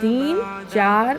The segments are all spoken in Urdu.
3, 4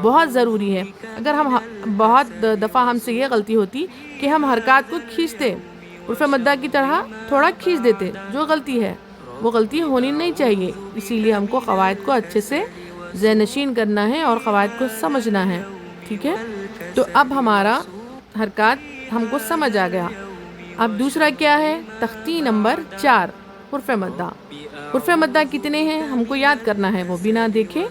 بہت ضروری ہے. اگر ہم بہت دفعہ ہم سے یہ غلطی ہوتی کہ ہم حرکات کو کھینچتے، حروف مدہ کی طرح تھوڑا کھینچ دیتے، جو غلطی ہے وہ غلطی ہونی نہیں چاہیے. اسی لیے ہم کو قواعد کو اچھے سے ذہن نشین کرنا ہے اور قواعد کو سمجھنا ہے. ٹھیک ہے، تو اب ہمارا حرکات ہم کو سمجھ آ گیا. اب دوسرا کیا ہے؟ تختی نمبر 4 حرف مدہ. حرف مدہ کتنے ہیں ہم کو یاد کرنا ہے، وہ بنا دیکھے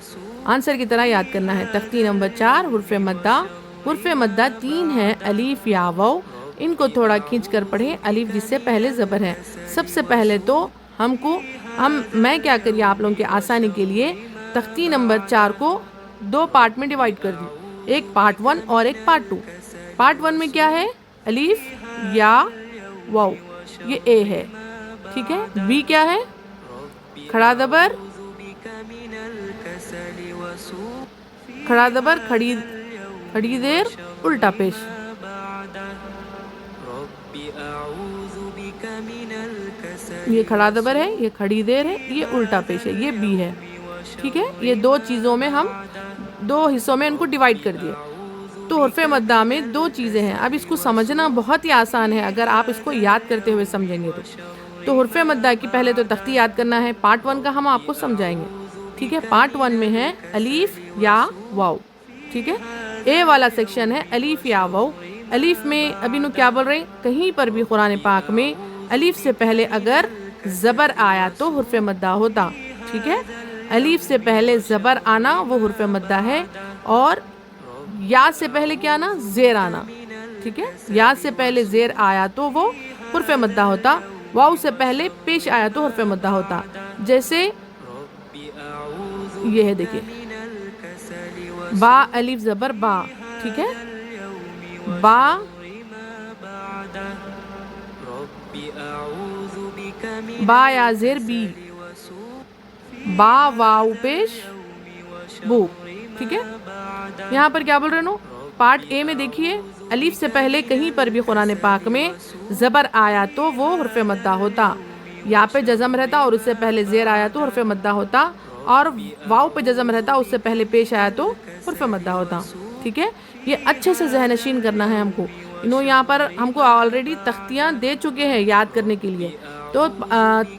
آنسر کی طرح یاد کرنا ہے. تختی نمبر 4 حرف مدہ. حرف مدہ 3 ہے، الف یا واو. ان کو تھوڑا کھینچ کر پڑھیں، الف جس سے پہلے زبر ہے. سب سے پہلے تو میں کیا کریے آپ لوگوں کے آسانی کے لیے تختی نمبر 4 کو 2 پارٹ میں ڈیوائیڈ کر دی، ایک پارٹ 1 اور ایک پارٹ 2. پارٹ 1 میں کیا ہے؟ الف یا واو، یہ اے ہے. ٹھیک ہے. بی کیا ہے؟ کھڑا زبر، کھڑا زبر، کھڑی زیر، الٹا پیش. یہ کھڑا زبر ہے، یہ کھڑی زیر ہے، یہ الٹا پیش ہے، یہ بی ہے. ٹھیک ہے. یہ 2 چیزوں میں ہم 2 حصوں میں ان کو ڈیوائیڈ کر دیے. تو حرف مدہ میں 2 چیزیں ہیں. اب اس کو سمجھنا بہت ہی آسان ہے اگر آپ اس کو یاد کرتے ہوئے سمجھیں گے تو حرف مدہ کی پہلے تو تختی یاد کرنا ہے. پارٹ 1 کا ہم آپ کو سمجھائیں گے. ٹھیک ہے. پارٹ 1 میں ہے الف یا واو. ٹھیک ہے. اے والا سیکشن ہے الف یا واو. الف میں ابھی نو کیا بول رہے ہیں؟ کہیں پر بھی قرآن پاک میں الف سے پہلے اگر زبر آیا تو حرف مدہ ہوتا. ٹھیک ہے. الف سے پہلے زبر آنا وہ حرف مدہ ہے، اور یا سے پہلے کیا آنا؟ زیر آنا. ٹھیک ہے. یا سے پہلے زیر آیا تو وہ حرف مدہ ہوتا. واو سے پہلے پیش آیا تو حرف مدہ ہوتا. جیسے یہ ہے، دیکھیے با الف زبر با. ٹھیک ہے. با، با یا زیر بی، با واو پیش بو. ٹھیک ہے. یہاں پر کیا بول رہے نو؟ پارٹ اے میں دیکھیے الف سے پہلے کہیں پر بھی قرآن پاک میں زبر آیا تو وہ حرف مدہ ہوتا. یا پہ جزم رہتا اور اس سے پہلے زیر آیا تو حرف مدہ ہوتا، اور واو پہ جزم رہتا اس سے پہلے پیش آیا تو حرف مدہ ہوتا. ٹھیک ہے. یہ اچھے سے ذہن نشین کرنا ہے ہم کو. یہاں پر ہم کو آلریڈی تختیاں دے چکے ہیں یاد کرنے کے لیے. تو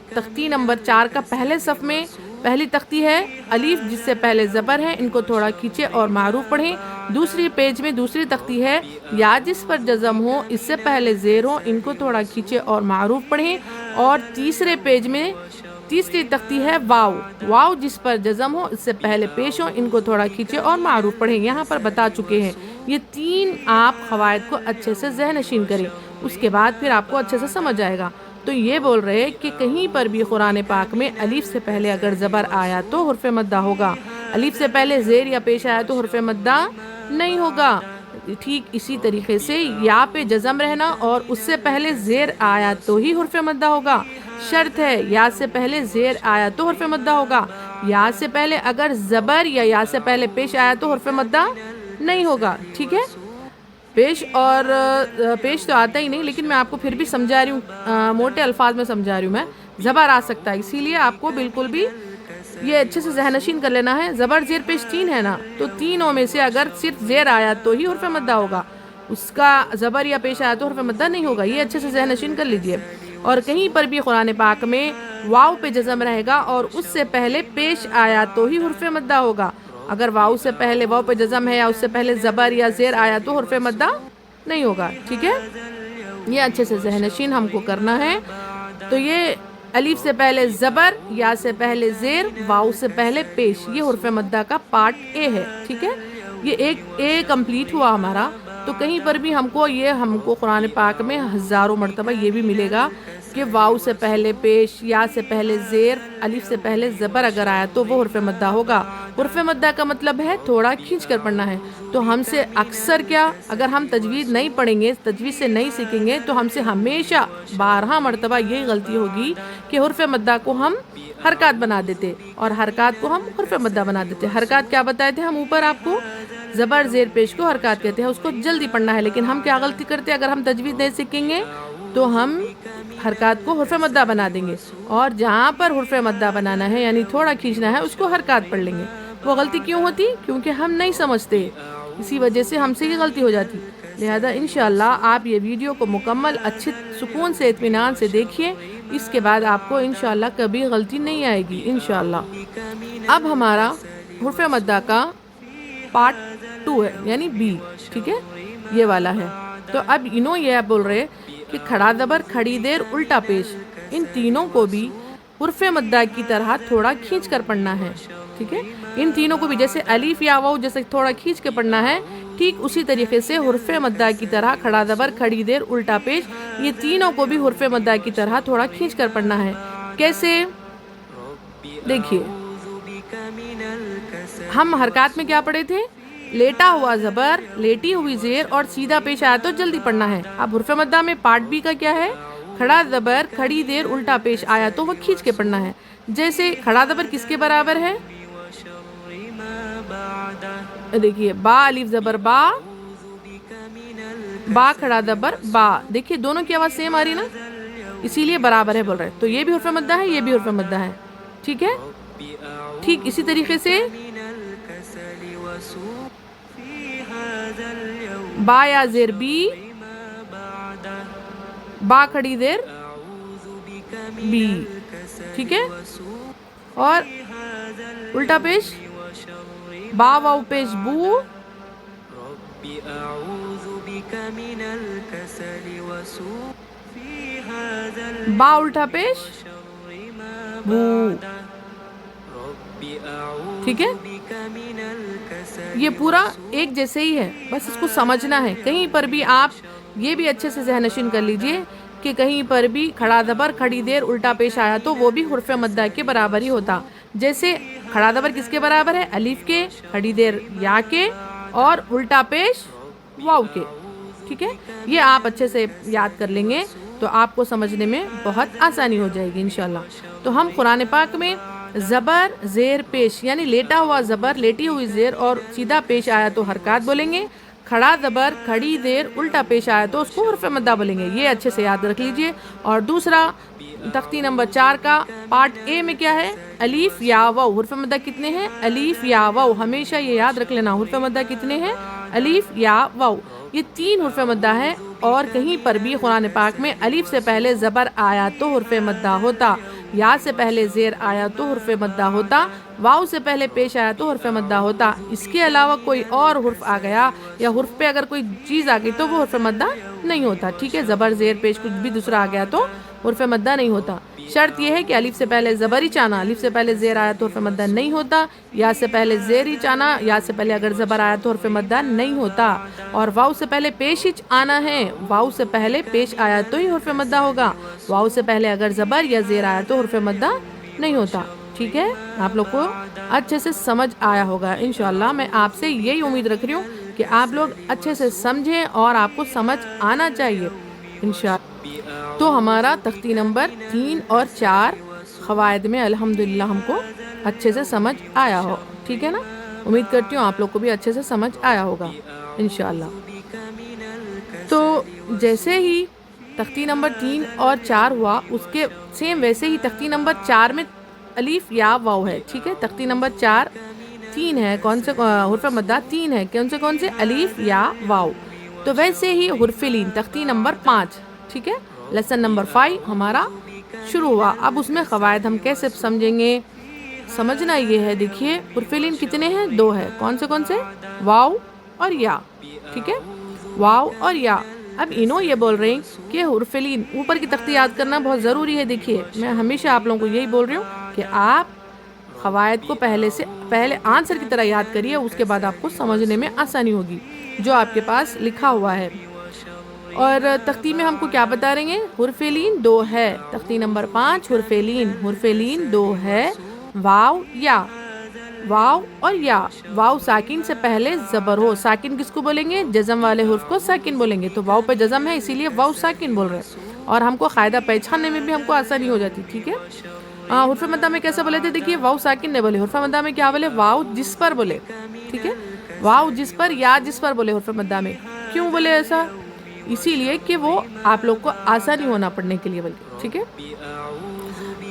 تختی نمبر 4 کا پہلے صف میں پہلی تختی ہے الف جس سے پہلے زبر ہے، ان کو تھوڑا کھینچے اور معروف پڑھیں. دوسری پیج میں دوسری تختی ہے یا جس پر جزم ہو اس سے پہلے زیر ہو، ان کو تھوڑا کھینچے اور معروف پڑھیں. اور تیسرے پیج میں تیسری تختی ہے واو، واو جس پر جزم ہو اس سے پہلے پیش ہو، ان کو تھوڑا کھینچے اور معروف پڑھیں. یہاں پر بتا چکے ہیں. یہ 3 آپ قواعد کو اچھے سے ذہن نشین کریں، اس کے بعد پھر آپ کو اچھے سے سمجھ آئے گا. تو یہ بول رہے کہ کہیں پر بھی قرآن پاک میں الف سے پہلے اگر زبر آیا تو حرف مدہ ہوگا، الف سے پہلے زیر یا پیش آیا تو حرف مدہ نہیں ہوگا. ٹھیک اسی طریقے سے یا پہ جزم رہنا اور اس سے پہلے زیر آیا تو ہی حرف مدہ ہوگا. شرط ہے یا سے پہلے زیر آیا تو حرف مدہ ہوگا. یا سے پہلے اگر زبر یا سے پہلے پیش آیا تو حرف مدہ نہیں ہوگا. ٹھیک ہے. پیش تو آتا ہی نہیں، لیکن میں آپ کو پھر بھی سمجھا رہی ہوں، موٹے الفاظ میں سمجھا رہی ہوں. میں زبر آ سکتا ہے، اسی لیے آپ کو بالکل بھی یہ اچھے سے ذہن نشین کر لینا ہے. زبر زیر پیش 3 ہے نا، تو تینوں میں سے اگر صرف زیر آیا تو ہی حرف مدہ ہوگا، اس کا زبر یا پیش آیا تو حرف مدہ نہیں ہوگا. یہ اچھے سے ذہن نشین کر لیجئے. اور کہیں پر بھی قرآن پاک میں واو پہ جزم رہے گا اور اس سے پہلے پیش آیا تو ہی حرف مدہ ہوگا. اگر واو سے پہلے واو پہ جزم ہے یا اس سے پہلے زبر یا زیر آیا تو حرف مدہ نہیں ہوگا. ٹھیک ہے. یہ اچھے سے ذہن نشین ہم کو کرنا ہے. تو یہ الف سے پہلے زبر، یا سے پہلے زیر، واو سے پہلے پیش، یہ حرف مدہ کا پارٹ اے ہے. ٹھیک ہے. یہ ایک اے کمپلیٹ ہوا ہمارا. تو کہیں پر بھی ہم کو قرآن پاک میں ہزاروں مرتبہ یہ بھی ملے گا کہ واو سے پہلے پیش، یا سے پہلے زیر، الف سے پہلے زبر اگر آیا تو وہ حرف مدہ ہوگا. حرف مدہ کا مطلب ہے تھوڑا کھینچ کر پڑھنا ہے. تو ہم سے اکثر کیا، اگر ہم تجوید نہیں پڑھیں گے، تجوید سے نہیں سیکھیں گے، تو ہم سے ہمیشہ 12 مرتبہ یہی غلطی ہوگی کہ حرف مدہ کو ہم حرکات بنا دیتے اور حرکات کو ہم حرف مدہ بنا دیتے. حرکات کیا بتائے تھے ہم اوپر آپ کو؟ زبر زیر پیش کو حرکات کہتے ہیں، اس کو جلدی پڑھنا ہے. لیکن ہم کیا غلطی کرتے ہیں؟ اگر ہم تجوید نہیں سیکھیں گے تو ہم حرکات کو حرف مدہ بنا دیں گے، اور جہاں پر حرف مدہ بنانا ہے یعنی تھوڑا کھینچنا ہے اس کو حرکات پڑھ لیں گے. وہ غلطی کیوں ہوتی؟ کیونکہ ہم نہیں سمجھتے، اسی وجہ سے ہم سے یہ غلطی ہو جاتی۔ لہذا انشاءاللہ آپ یہ ویڈیو کو مکمل اچھے سکون سے اطمینان سے دیکھیے، اس کے بعد آپ کو انشاءاللہ کبھی غلطی نہیں آئے گی انشاءاللہ۔ اب ہمارا حرف مدہ کا پارٹ 2 ہے، یعنی بی، ٹھیک ہے، یہ والا ہے۔ تو اب یہ بول رہے کہ کھڑا زبر، کھڑی دیر، الٹا پیش، ان تینوں کو بھی حرف مدہ کی طرح تھوڑا کھینچ کر پڑھنا ہے، ٹھیک ہے۔ ان تینوں کو بھی جیسے الف یا واو جیسے تھوڑا کھینچ کے پڑھنا ہے، ٹھیک اسی طریقے سے حرف مدہ کی طرح کھڑا زبر، کھڑی دیر، الٹا پیش، یہ تینوں کو بھی حرف مدہ کی طرح تھوڑا کھینچ کر پڑھنا ہے۔ کیسے؟ دیکھیے، ہم حرکات میں کیا پڑھے تھے؟ لیٹا ہوا زبر، لیٹی ہوئی زیر اور سیدھا پیش آیا تو جلدی پڑھنا ہے۔ اب حرف مدہ میں پارٹ بی کا کیا ہے؟ کھڑا زبر، کھڑی دیر، الٹا پیش آیا تو وہ کھینچ کے پڑھنا ہے۔ جیسے کھڑا زبر کس کے برابر ہے؟ دیکھیے، با الف زبر با، با کھڑا زبر با، دیکھیے دونوں کی آواز سیم آ رہی نا، اسی لیے برابر ہے بول رہے۔ تو یہ بھی حرف مدہ ہے، یہ بھی حرف مدہ ہے، ٹھیک ہے۔ ٹھیک اسی طریقے سے با یا زیر بی، با کھڑی دیر بی، ٹھیک ہے۔ اور الٹا پیش با واو پیش بو، با الٹا پیش بو، ٹھیک ہے۔ یہ پورا ایک جیسے ہی ہے، بس اس کو سمجھنا ہے۔ کہیں پر بھی آپ یہ بھی اچھے سے ذہن نشین کر لیجئے کہ کہیں پر بھی کھڑا زبر، کھڑی دیر، الٹا پیش آیا تو وہ بھی حرف مدہ کے برابر ہی ہوتا۔ جیسے کھڑا زبر کس کے برابر ہے؟ الف کے، کھڑی دیر یا کے، اور الٹا پیش واو کے، ٹھیک ہے۔ یہ آپ اچھے سے یاد کر لیں گے تو آپ کو سمجھنے میں بہت آسانی ہو جائے گی انشاءاللہ۔ تو ہم قرآن پاک میں زبر، زیر، پیش، یعنی لیٹا ہوا زبر، لیٹی ہوئی زیر اور سیدھا پیش آیا تو حرکات بولیں گے۔ کھڑا زبر، کھڑی دیر، الٹا پیش آیا تو اس کو حرف مدہ بولیں گے۔ یہ اچھے سے یاد رکھ لیجئے۔ اور دوسرا تختی نمبر 4 کا پارٹ اے میں کیا ہے؟ الف یا واو، حرف مدہ کتنے ہیں؟ الف یا واو، ہمیشہ یہ یاد رکھ لینا، حرف مدہ کتنے ہیں؟ الف یا واو، یہ 3 حرف مدہ ہے۔ اور کہیں پر بھی قرآن پاک میں الف سے پہلے زبر آیا تو حرف مدہ ہوتا، یا سے پہلے زیر آیا تو حرف مدہ ہوتا، واو سے پہلے پیش آیا تو حرف مدہ ہوتا۔ اس کے علاوہ کوئی اور حرف آ گیا یا حرف پہ اگر کوئی چیز آ گئی تو وہ حرف مدہ نہیں ہوتا، ٹھیک ہے۔ زبر، زیر، پیش کچھ بھی دوسرا آ گیا تو حرف مدہ نہیں ہوتا۔ شرط یہ ہے کہ الف سے پہلے زبر ہی چانا، الف سے پہلے زیر آیا تو حرف مدہ نہیں ہوتا، یا سے پہلے زیر ہی چانا، یا سے پہلے اگر زبر آیا تو حرف مدہ نہیں ہوتا، اور واو سے پہلے پیش ہی آنا ہے، واو سے پہلے پیش آیا تو ہی حرف مدہ ہوگا، واو سے پہلے اگر زبر یا زیر آیا تو حرف مدہ نہیں ہوتا، ٹھیک ہے۔ آپ لوگ کو اچھے سے سمجھ آیا ہوگا انشاءاللہ۔ میں آپ سے یہی امید رکھ رہی ہوں کہ آپ لوگ اچھے سے سمجھیں اور آپ کو سمجھ آنا چاہیے انشاءاللہ۔ تو ہمارا تختی نمبر 3 اور 4 قواعد میں الحمدللہ ہم کو اچھے سے سمجھ آیا ہو، ٹھیک ہے نا۔ امید کرتی ہوں آپ لوگ کو بھی اچھے سے سمجھ آیا ہوگا انشاءاللہ۔ تو جیسے ہی تختی نمبر 3 اور 4 ہوا، اس کے سیم ویسے ہی تختی نمبر 4 میں الف یا واو ہے، ٹھیک ہے۔ تختی نمبر 4 3 ہے، کون سے حرف مدہ 3 ہے، کون سے الف یا واو۔ تو ویسے ہی حرف لین تختی نمبر 5، ٹھیک ہے، لیسن نمبر 5 ہمارا شروع ہوا۔ اب اس میں قواعد ہم کیسے سمجھیں گے؟ سمجھنا یہ ہے، دیکھیے حرف لین کتنے ہیں؟ 2 ہے، کون سے؟ واو اور یا، ٹھیک ہے، واو اور یا۔ اب یہ بول رہے ہیں کہ حرف لین اوپر کی تختی یاد کرنا بہت ضروری ہے۔ دیکھیے میں ہمیشہ آپ لوگوں کو یہی بول رہی ہوں کہ آپ قواعد کو پہلے آنسر کی طرح یاد کریے، اس کے بعد آپ کو سمجھنے میں آسانی ہوگی جو آپ کے پاس لکھا ہوا ہے۔ اور تختی میں ہم کو کیا بتا رہے ہیں؟ حرف لین 2 ہے، تختی نمبر 5 حرف لین 2 ہے، واو یا، واو اور یا۔ واو ساکن سے پہلے زبر ہو، ساکن کس کو بولیں گے؟ جزم والے حرف کو ساکن بولیں گے، تو واو پہ جزم ہے اسی لیے واو ساکن بول رہے ہیں، اور ہم کو قاعدہ پہچاننے میں بھی ہم کو آسانی ہو جاتی، ٹھیک ہے۔ حرف مدہ میں کیسے بولے تھے؟ دیکھیے واو ساکن نہیں بولے، حرف مدہ میں کیا بولے؟ واو جس پر بولے، ٹھیک ہے، واو جس پر یا جس پر بولے حرف مدہ میں۔ کیوں بولے ایسا؟ اسی لیے کہ وہ آپ لوگ کو آسانی ہونا پڑھنے کے لیے بولتے، ٹھیک ہے۔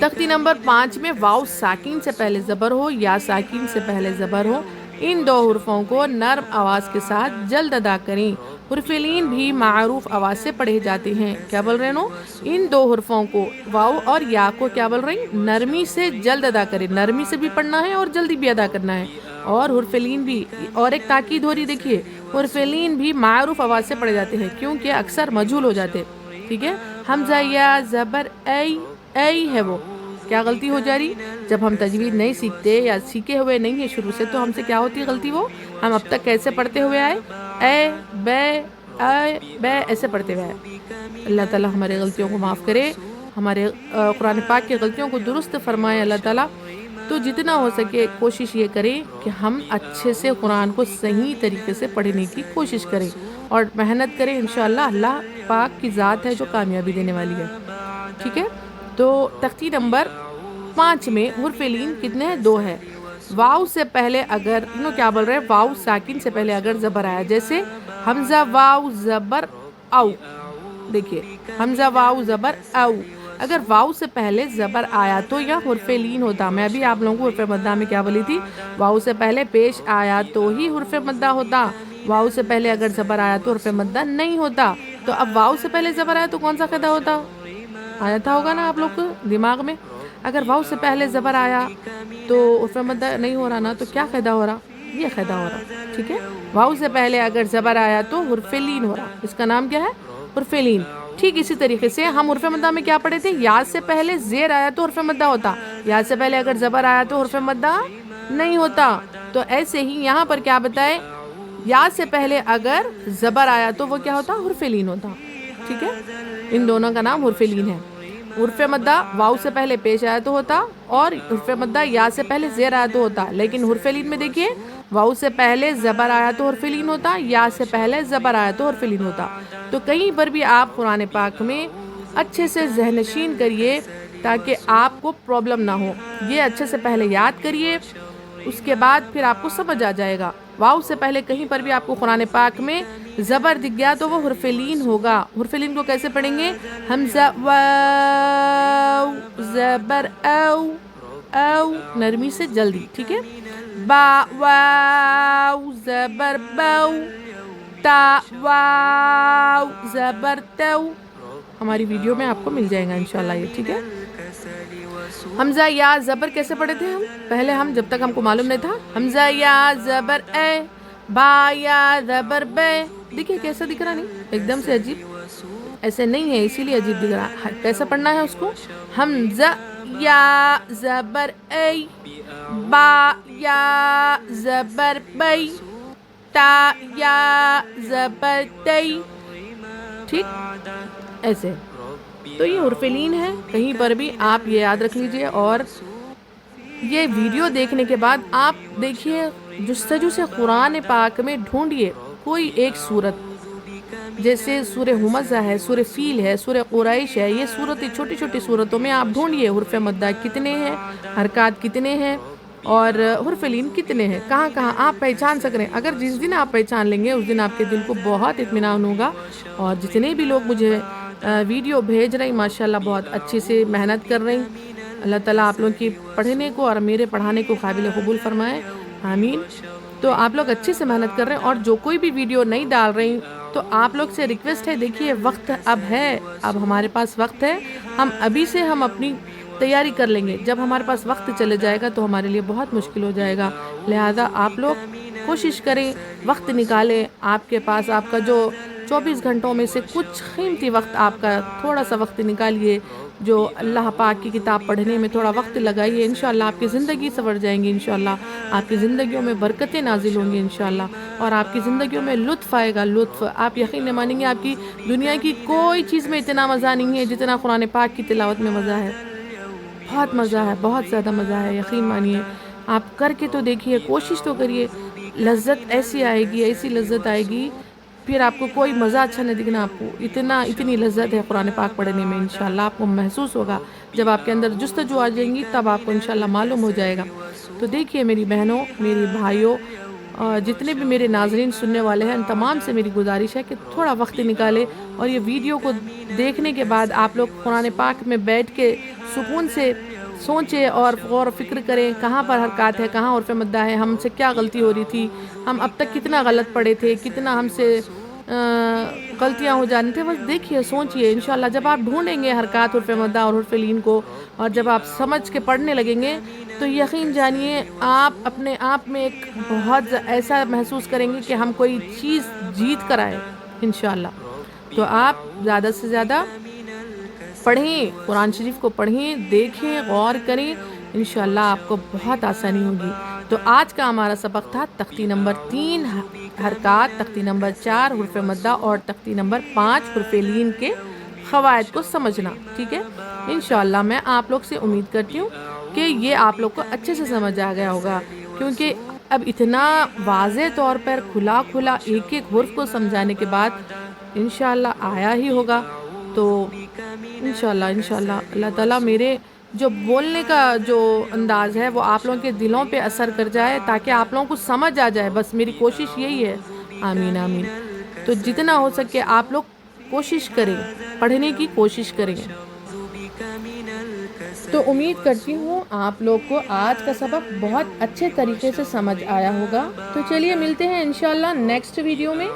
تختی نمبر 5 میں واو ساکین سے پہلے زبر ہو یا ساکین سے پہلے زبر ہو، ان دو حرفوں کو نرم آواز کے ساتھ جلد ادا کریں۔ حرف لین بھی معروف آواز سے پڑھے جاتے ہیں۔ کیا بول رہے ہیں؟ ان دو حرفوں کو واو اور یا کو کیا بول رہے ہیں؟ نرمی سے جلد ادا کریں۔ نرمی سے بھی پڑھنا ہے اور جلدی بھی ادا کرنا ہے۔ اور حرف لین بھی، اور ایک تاکید ہو رہی، دیکھیے حرف لین بھی معروف آواز سے پڑھے جاتے ہیں کیونکہ اکثر مجہول ہو جاتے، ٹھیک ہے؟ حمزہ یا زبر ای ہے وہ، کیا غلطی ہو جا رہی؟ جب ہم تجوید نہیں سیکھتے یا سیکھے ہوئے نہیں ہیں شروع سے تو ہم سے کیا ہوتی غلطی؟ وہ ہم اب تک کیسے پڑھتے ہوئے آئے؟ اے بے ایسے پڑھتے ہوئے آئے۔ اللہ تعالیٰ ہمارے غلطیوں کو معاف کرے، ہمارے قرآن پاک کی غلطیوں کو درست فرمائے اللہ تعالیٰ۔ تو جتنا ہو سکے کوشش یہ کریں کہ ہم اچھے سے قرآن کو صحیح طریقے سے پڑھنے کی کوشش کریں اور محنت کریں، انشاءاللہ اللہ پاک کی ذات ہے جو کامیابی دینے والی ہے، ٹھیک ہے؟ تو تختی نمبر 5 میں حرف لین کتنے ہیں؟ 2 ہے۔ واو سے پہلے اگر کیا بول رہے ہیں؟ واو ساکن سے پہلے اگر زبر آیا، جیسے حمزہ واو زبر او، دیکھیے حمزہ واو زبر او، اگر واو سے پہلے زبر آیا تو یہ حرف لین ہوتا۔ میں ابھی آپ لوگوں کو حرف مدہ میں کیا بولی تھی؟ واو سے پہلے پیش آیا تو ہی حرف مدہ ہوتا، واو سے پہلے اگر زبر آیا تو حرف مدہ نہیں ہوتا۔ تو اب واو سے پہلے زبر آیا تو کون سا قاعدہ ہوتا؟ آیا تھا ہوگا نا آپ لوگ کو دماغ میں؟ اگر واو سے پہلے زبر آیا تو حرف مدہ نہیں ہو رہا نا، تو کیا قاعدہ ہو رہا؟ یہ قاعدہ ہو رہا، ٹھیک ہے؟ واو سے پہلے اگر زبر آیا تو حرف لین ہو رہا، اس کا نام کیا ہے؟ حرف لین۔ ٹھیک اسی طریقے سے ہم حرف مدہ میں کیا پڑھے تھے؟ یا سے پہلے زیر آیا تو حرف مدہ ہوتا، یا سے پہلے اگر زبر آیا تو حرف مدہ نہیں ہوتا۔ تو ایسے ہی یہاں پر کیا بتائے؟ یا سے پہلے اگر زبر آیا تو وہ کیا ہوتا؟ حرف لین ہوتا، ٹھیک ہے؟ ان دونوں کا نام حرف لین ہے۔ حرف مدہ واو سے پہلے پیش آیا تو ہوتا، اور حرف مدہ یا سے پہلے زیر آیا تو ہوتا، لیکن حرف لین میں دیکھیے واو سے پہلے زبر آیا تو حرف لین ہوتا، یا سے پہلے زبر آیا تو حرف لین ہوتا۔ تو کہیں پر بھی آپ قرآن پاک میں اچھے سے ذہن نشین کریے تاکہ آپ کو پرابلم نہ ہو، یہ اچھے سے پہلے یاد کریے، اس کے بعد پھر آپ کو سمجھ آ جائے گا۔ واو سے پہلے کہیں پر بھی آپ کو قرآن پاک میں زبر دکھ گیا تو وہ حرف لین ہوگا۔ حرف لین کو کیسے پڑھیں گے؟ حمزہ واو زبر او، او نرمی سے جلدی، ٹھیک ہے؟ با واو زبر بو، تا واو زبر تو۔ ہماری ویڈیو میں آپ کو مل جائے گا انشاءاللہ یہ، ٹھیک ہے؟ حمزہ یا زبر کیسے پڑھے تھے ہم؟ پہلے ہم جب تک ہم کو معلوم نہیں تھا، حمزہ یا زبر اے، با یا زبر بے، دیکھیے کیسا دکھ رہا؟ نہیں ایک دم سے عجیب، ایسے نہیں ہے اسی لیے عجیب دکھ رہا۔ کیسا پڑھنا ہے اس کو؟ حمزہ یا زبر اے، با یا زبر بے، تا یا زبر تی، ٹھیک؟ ایسے تو یہ حرف لین ہے، کہیں پر بھی آپ یہ یاد رکھ لیجئے۔ اور یہ ویڈیو دیکھنے کے بعد آپ دیکھیے جستجو سے قرآن پاک میں ڈھونڈیے کوئی ایک صورت، جیسے سورہ ہمزہ ہے، سورہ فیل ہے، سورہ قریش ہے، یہ صورتیں چھوٹی چھوٹی صورتوں میں آپ ڈھونڈیے حرف مدہ کتنے ہیں، حرکات کتنے ہیں، اور حرف لین کتنے ہیں، کہاں کہاں آپ پہچان سک رہے ہیں۔ اگر جس دن آپ پہچان لیں گے اس دن آپ کے دل کو بہت اطمینان ہوگا۔ اور جتنے بھی لوگ مجھے ویڈیو بھیج رہے ہیں ماشاءاللہ بہت اچھی سے محنت کر رہے ہیں، اللہ تعالیٰ آپ لوگوں کی پڑھنے کو اور میرے پڑھانے کو قابل قبول فرمائے، آمین۔ تو آپ لوگ اچھے سے محنت کر رہے ہیں، اور جو کوئی بھی ویڈیو نہیں ڈال رہی تو آپ لوگ سے ریکویسٹ ہے، دیکھیے وقت اب ہے، اب ہمارے پاس وقت ہے، ہم ابھی سے ہم اپنی تیاری کر لیں گے۔ جب ہمارے پاس وقت چلے جائے گا تو ہمارے لیے بہت مشکل ہو جائے گا، لہذا آپ لوگ کوشش کریں، وقت نکالیں، آپ کے پاس آپ کا جو 24 گھنٹوں میں سے کچھ قیمتی وقت، آپ کا تھوڑا سا وقت نکالیے، جو اللہ پاک کی کتاب پڑھنے میں تھوڑا وقت لگائیے، انشاءاللہ آپ کی زندگی سنور جائیں گی، انشاءاللہ آپ کی زندگیوں میں برکتیں نازل ہوں گی انشاءاللہ، اور آپ کی زندگیوں میں لطف آئے گا، لطف۔ آپ یقین نہیں مانیں گے، آپ کی دنیا کی کوئی چیز میں اتنا مزہ نہیں ہے جتنا قرآن پاک کی تلاوت میں مزہ ہے، بہت مزہ ہے، بہت زیادہ مزہ ہے، یقین مانیے۔ آپ کر کے تو دیکھیے، کوشش تو کریے، لذت ایسی آئے گی، ایسی لذت آئے گی، پھر آپ کو کوئی مزہ اچھا نہیں دکھنا، آپ کو اتنی لذت ہے قرآن پاک پڑھنے میں، انشاءاللہ آپ کو محسوس ہوگا۔ جب آپ کے اندر جستجو آ جائیں گی تب آپ کو انشاءاللہ معلوم ہو جائے گا۔ تو دیکھیے میری بہنوں، میری بھائیوں، جتنے بھی میرے ناظرین سننے والے ہیں، ان تمام سے میری گزارش ہے کہ تھوڑا وقت نکالے، اور یہ ویڈیو کو دیکھنے کے بعد آپ لوگ قرآن پاک میں بیٹھ کے سکون سے سوچیں اور غور و فکر کریں کہاں پر حرکات ہے، کہاں عرف مدہ ہے، ہم سے کیا غلطی ہو رہی تھی، ہم اب تک کتنا غلط پڑھے تھے، کتنا ہم سے غلطیاں ہو جانی تھیں. بس دیکھیے، سوچئے. انشاءاللہ جب آپ ڈھونڈیں گے حرکات عرف مدہ اور حرف لین کو، اور جب آپ سمجھ کے پڑھنے لگیں گے، تو یقین جانیے آپ اپنے آپ میں ایک بہت ایسا محسوس کریں گے کہ ہم کوئی چیز جیت کر آئے انشاءاللہ. تو آپ زیادہ سے زیادہ پڑھیں، قرآن شریف کو پڑھیں، دیکھیں، غور کریں. انشاءاللہ آپ کو بہت آسانی ہوگی. تو آج کا ہمارا سبق تھا تختی نمبر 3 حرکات، تختی نمبر 4 حرف مدہ اور تختی نمبر 5 حرف لین کے قواعد کو سمجھنا. ٹھیک ہے، انشاءاللہ میں آپ لوگ سے امید کرتی ہوں کہ یہ آپ لوگ کو اچھے سے سمجھ آ گیا ہوگا، کیونکہ اب اتنا واضح طور پر کھلا ایک ایک حرف کو سمجھانے کے بعد انشاءاللہ آیا ہی ہوگا. تو انشاءاللہ اللہ تعالیٰ میرے جو بولنے کا جو انداز ہے وہ آپ لوگوں کے دلوں پہ اثر کر جائے، تاکہ آپ لوگوں کو سمجھ آ جائے. بس میری کوشش یہی ہے. آمین آمین. تو جتنا ہو سکے آپ لوگ کوشش کریں، پڑھنے کی کوشش کریں. تو امید کرتی ہوں آپ لوگ کو آج کا سبق بہت اچھے طریقے سے سمجھ آیا ہوگا. تو چلیے ملتے ہیں انشاءاللہ نیکسٹ ویڈیو میں.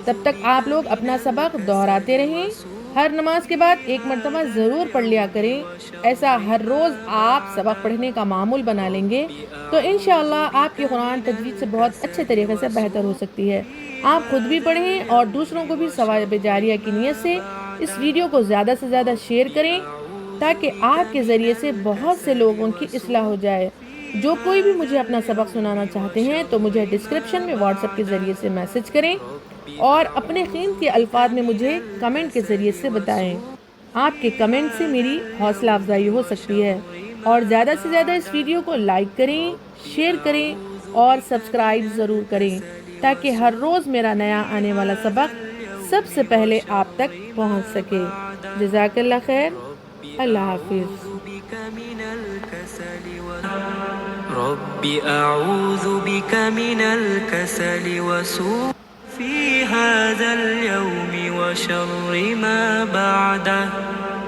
تب تک آپ لوگ اپنا سبق دہراتے رہیں. ہر نماز کے بعد ایک مرتبہ ضرور پڑھ لیا کریں. ایسا ہر روز آپ سبق پڑھنے کا معمول بنا لیں گے تو انشاءاللہ آپ کی قرآن تجوید سے بہت اچھے طریقے سے بہتر ہو سکتی ہے. آپ خود بھی پڑھیں اور دوسروں کو بھی ثواب جاریہ کی نیت سے اس ویڈیو کو زیادہ سے زیادہ شیئر کریں، تاکہ آپ کے ذریعے سے بہت سے لوگوں کی اصلاح ہو جائے. جو کوئی بھی مجھے اپنا سبق سنانا چاہتے ہیں تو مجھے ڈسکرپشن میں واٹس ایپ کے ذریعے سے میسج کریں اور اپنے قیمتی الفاظ میں مجھے کمنٹ کے ذریعے سے بتائیں. آپ کے کمنٹ سے میری حوصلہ افزائی ہو سکتی ہے. اور زیادہ سے زیادہ اس ویڈیو کو لائک کریں، شیئر کریں اور سبسکرائب ضرور کریں، تاکہ ہر روز میرا نیا آنے والا سبق سب سے پہلے آپ تک پہنچ سکے. جزاک اللہ خیر. اللہ حافظ. رب أعوذ بك من الكسل وسوء في هذا اليوم وشر ما بعده